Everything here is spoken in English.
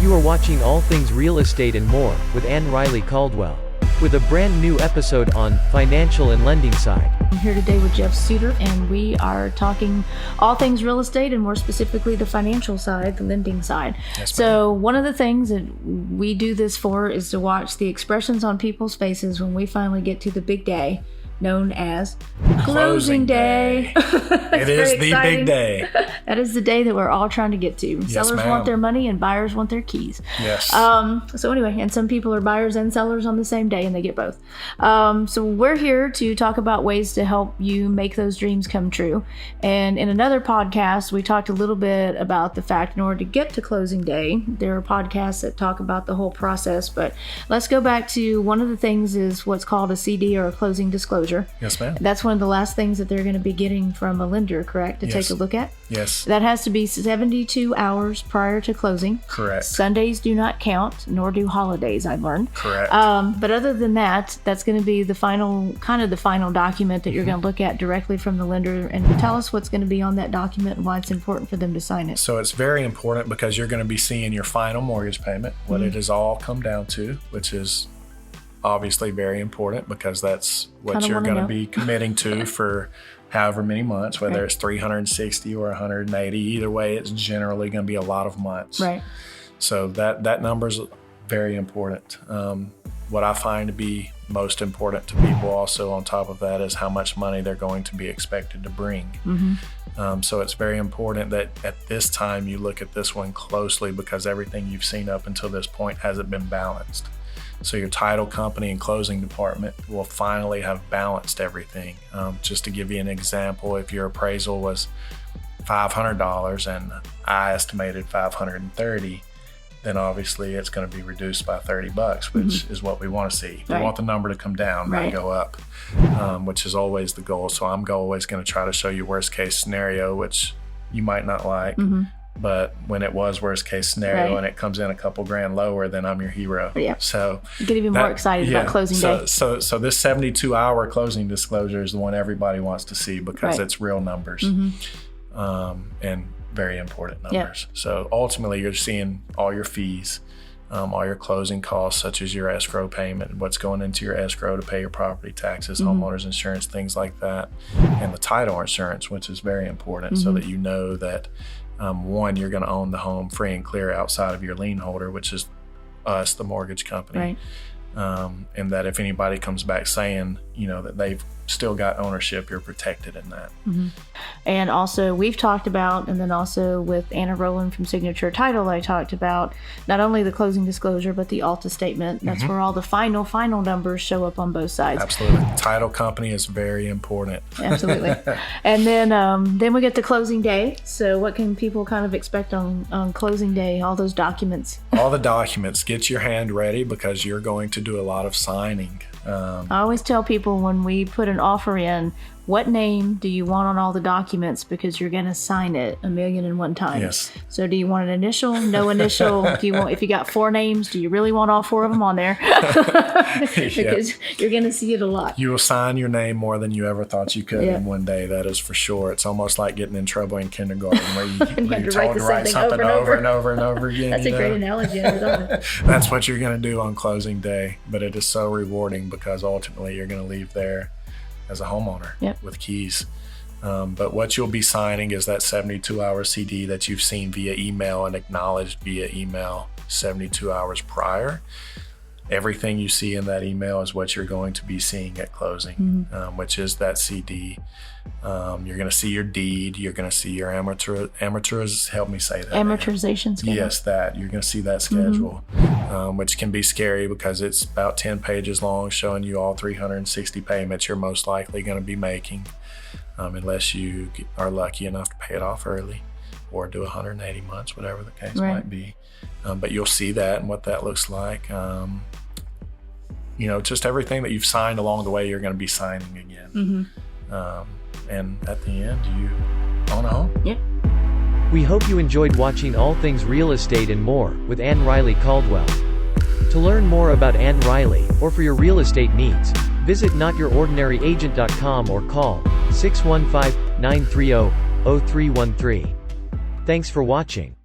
You are watching All Things Real Estate and More with Ann-Riley Caldwell, with a brand new episode on financial and lending side. I'm here today with Jeff Suter, and we are talking all things real estate and more specifically the financial side, the lending side. Yes, so one of the things that we do this for is to watch the expressions on people's faces when we finally get to the big day known as closing day. It is the big day. That is the day that we're all trying to get to. Yes, Sellers ma'am. want their money and buyers want their keys. Yes. So anyway, and some people are buyers and sellers on the same day and they get both. So we're here to talk about ways to help you make those dreams come true. And in another podcast, we talked a little bit about the fact in order to get to closing day, there are podcasts that talk about the whole process, but let's go back to one of the things is what's called a CD or a closing disclosure. Yes, ma'am. That's one of the last things that they're going to be getting from a lender, correct? To Yes. take a look at? Yes. That has to be 72 hours prior to closing. Correct. Sundays do not count, nor do holidays, I've learned. Correct. But other than that, that's going to be the final document that you're going to look at directly from the lender. And tell us what's going to be on that document and why it's important for them to sign it. So it's very important because you're going to be seeing your final mortgage payment, what it has all come down to, which is obviously very important because that's what Kinda you're wanna going to know. be committing to for however many months, whether Right. it's 360 or 180. Either way, it's generally going to be a lot of months. Right. So that number is very important. What I find to be most important to people also on top of that is how much money they're going to be expected to bring. So it's very important that at this time you look at this one closely because everything you've seen up until this point hasn't been balanced. So your title company and closing department will finally have balanced everything. Just to give you an example, if your appraisal was $500 and I estimated $530, then obviously it's going to be reduced by $30, which is what we want to see. Right. We want the number to come down, Right. not go up, which is always the goal. So I'm always going to try to show you worst case scenario, which you might not like. But when it was worst case scenario Right. and it comes in a couple grand lower, then I'm your hero. Yeah. So You get even more excited about closing day. So this 72-hour closing disclosure is the one everybody wants to see because Right. it's real numbers and very important Yep. numbers. So ultimately, you're seeing all your fees, all your closing costs, such as your escrow payment, what's going into your escrow to pay your property taxes, homeowners insurance, things like that, and the title insurance, which is very important so that you know that one, you're going to own the home free and clear outside of your lien holder, which is us, the mortgage company. Right. And that if anybody comes back saying, that they've still got ownership, you're protected in that. And also we've talked about, and then also with Anna Rowland from Signature Title, I talked about not only the closing disclosure, but the ALTA statement. That's where all the final numbers show up on both sides. Absolutely. Title company is very important. Absolutely. And then we get to closing day. So what can people kind of expect on closing day? All those documents. All the documents, get your hand ready because you're going to do a lot of signing. I always tell people when we put an offer in, what name do you want on all the documents? Because you're going to sign it 1,000,001 times. Yes. So do you want an initial? No initial? Do you want, if you got 4 names, do you really want all 4 of them on there? Because you're going to see it a lot. You will sign your name more than you ever thought you could Yeah. in one day. That is for sure. It's almost like getting in trouble in kindergarten where you're to write told the to same write thing something over and over and over again. That's a great analogy. I love it. That's what you're going to do on closing day. But it is so rewarding because ultimately you're going to leave there as a homeowner Yep. with keys. But what you'll be signing is that 72-hour CD that you've seen via email and acknowledged via email 72 hours prior. Everything you see in that email is what you're going to be seeing at closing, which is that CD. You're going to see your deed. You're going to see your amateurs. Help me say that. Amortization schedule. Yes, that. You're going to see that schedule, which can be scary because it's about 10 pages long showing you all 360 payments you're most likely going to be making unless you are lucky enough to pay it off early or do 180 months, whatever the case Right. might be. But you'll see that and what that looks like. Just everything that you've signed along the way, you're going to be signing again. And at the end, you own a home. Yep. We hope you enjoyed watching All Things Real Estate and More with Ann-Riley Caldwell. To learn more about Ann-Riley, or for your real estate needs, visit notyourordinaryagent.com or call 615-930-0313. Thanks for watching.